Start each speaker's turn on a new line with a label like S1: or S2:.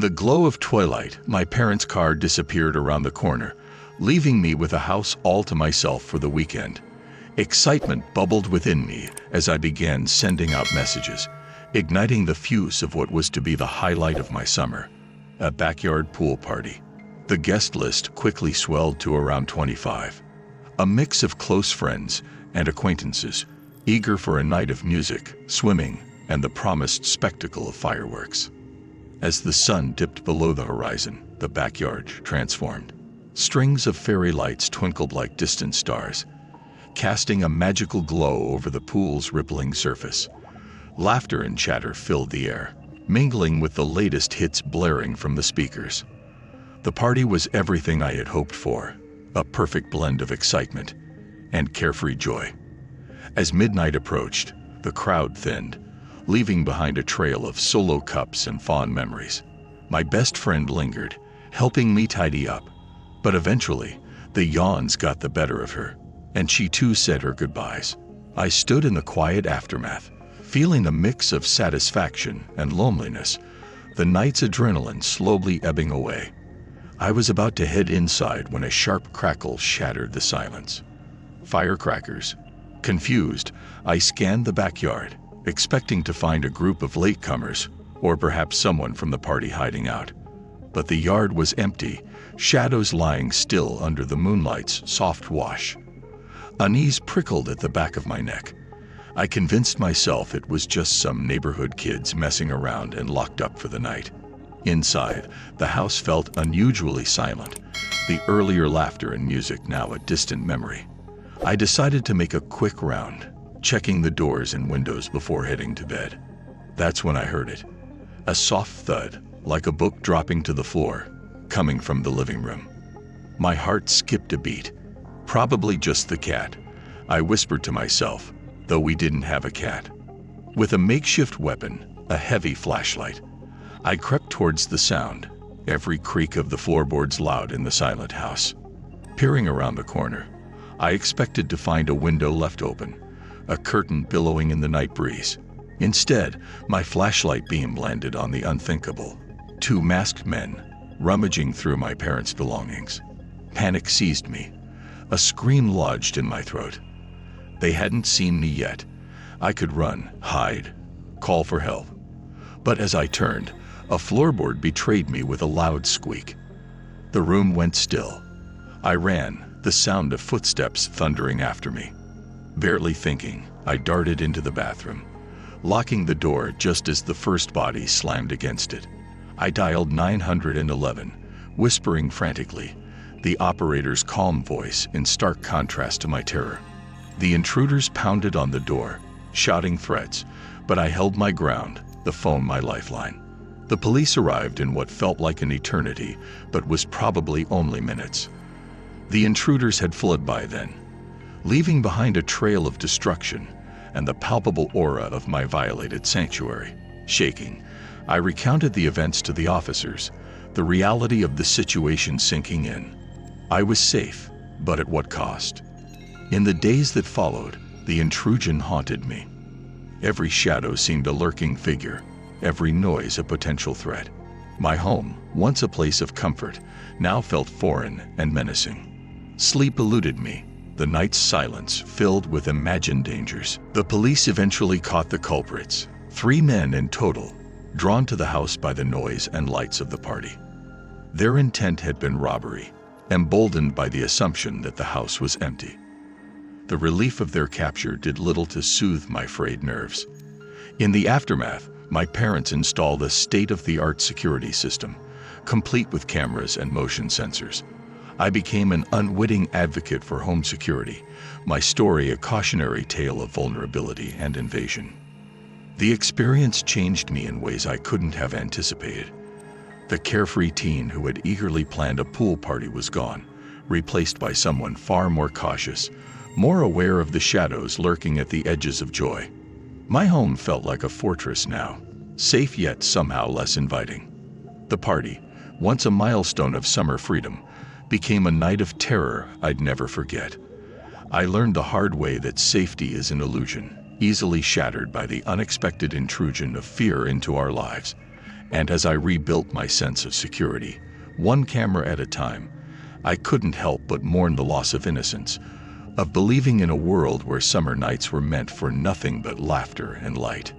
S1: the glow of twilight, my parents' car disappeared around the corner, leaving me with a house all to myself for the weekend. Excitement bubbled within me as I began sending out messages, igniting the fuse of what was to be the highlight of my summer, a backyard pool party. The guest list quickly swelled to around 25, a mix of close friends and acquaintances, eager for a night of music, swimming, and the promised spectacle of fireworks. As the sun dipped below the horizon, the backyard transformed. Strings of fairy lights twinkled like distant stars, casting a magical glow over the pool's rippling surface. Laughter and chatter filled the air, mingling with the latest hits blaring from the speakers. The party was everything I had hoped for, a perfect blend of excitement and carefree joy. As midnight approached, the crowd thinned, leaving behind a trail of solo cups and fond memories. My best friend lingered, helping me tidy up, but eventually, the yawns got the better of her, and she too said her goodbyes. I stood in the quiet aftermath, feeling a mix of satisfaction and loneliness, the night's adrenaline slowly ebbing away. I was about to head inside when a sharp crackle shattered the silence. Firecrackers. Confused, I scanned the backyard, expecting to find a group of latecomers, or perhaps someone from the party hiding out. But the yard was empty, shadows lying still under the moonlight's soft wash. Unease prickled at the back of my neck. I convinced myself it was just some neighborhood kids messing around and locked up for the night. Inside, the house felt unusually silent, the earlier laughter and music now a distant memory. I decided to make a quick round, checking the doors and windows before heading to bed. That's when I heard it. A soft thud, like a book dropping to the floor, coming from the living room. My heart skipped a beat. Probably just the cat, I whispered to myself, though we didn't have a cat. With a makeshift weapon, a heavy flashlight, I crept towards the sound, every creak of the floorboards loud in the silent house. Peering around the corner, I expected to find a window left open, a curtain billowing in the night breeze. Instead, my flashlight beam landed on the unthinkable. Two masked men, rummaging through my parents' belongings. Panic seized me. A scream lodged in my throat. They hadn't seen me yet. I could run, hide, call for help. But as I turned, a floorboard betrayed me with a loud squeak. The room went still. I ran, the sound of footsteps thundering after me. Barely thinking, I darted into the bathroom, locking the door just as the first body slammed against it. I dialed 911, whispering frantically, the operator's calm voice in stark contrast to my terror. The intruders pounded on the door, shouting threats, but I held my ground, the phone my lifeline. The police arrived in what felt like an eternity, but was probably only minutes. The intruders had fled by then, leaving behind a trail of destruction and the palpable aura of my violated sanctuary. Shaking, I recounted the events to the officers, the reality of the situation sinking in. I was safe, but at what cost? In the days that followed, the intrusion haunted me. Every shadow seemed a lurking figure, every noise a potential threat. My home, once a place of comfort, now felt foreign and menacing. Sleep eluded me, the night's silence filled with imagined dangers. The police eventually caught the culprits, 3 men in total, drawn to the house by the noise and lights of the party. Their intent had been robbery, emboldened by the assumption that the house was empty. The relief of their capture did little to soothe my frayed nerves. In the aftermath, my parents installed a state-of-the-art security system, complete with cameras and motion sensors. I became an unwitting advocate for home security, my story a cautionary tale of vulnerability and invasion. The experience changed me in ways I couldn't have anticipated. The carefree teen who had eagerly planned a pool party was gone, replaced by someone far more cautious, more aware of the shadows lurking at the edges of joy. My home felt like a fortress now, safe yet somehow less inviting. The party, once a milestone of summer freedom, became a night of terror I'd never forget. I learned the hard way that safety is an illusion, easily shattered by the unexpected intrusion of fear into our lives. And as I rebuilt my sense of security, one camera at a time, I couldn't help but mourn the loss of innocence, of believing in a world where summer nights were meant for nothing but laughter and light.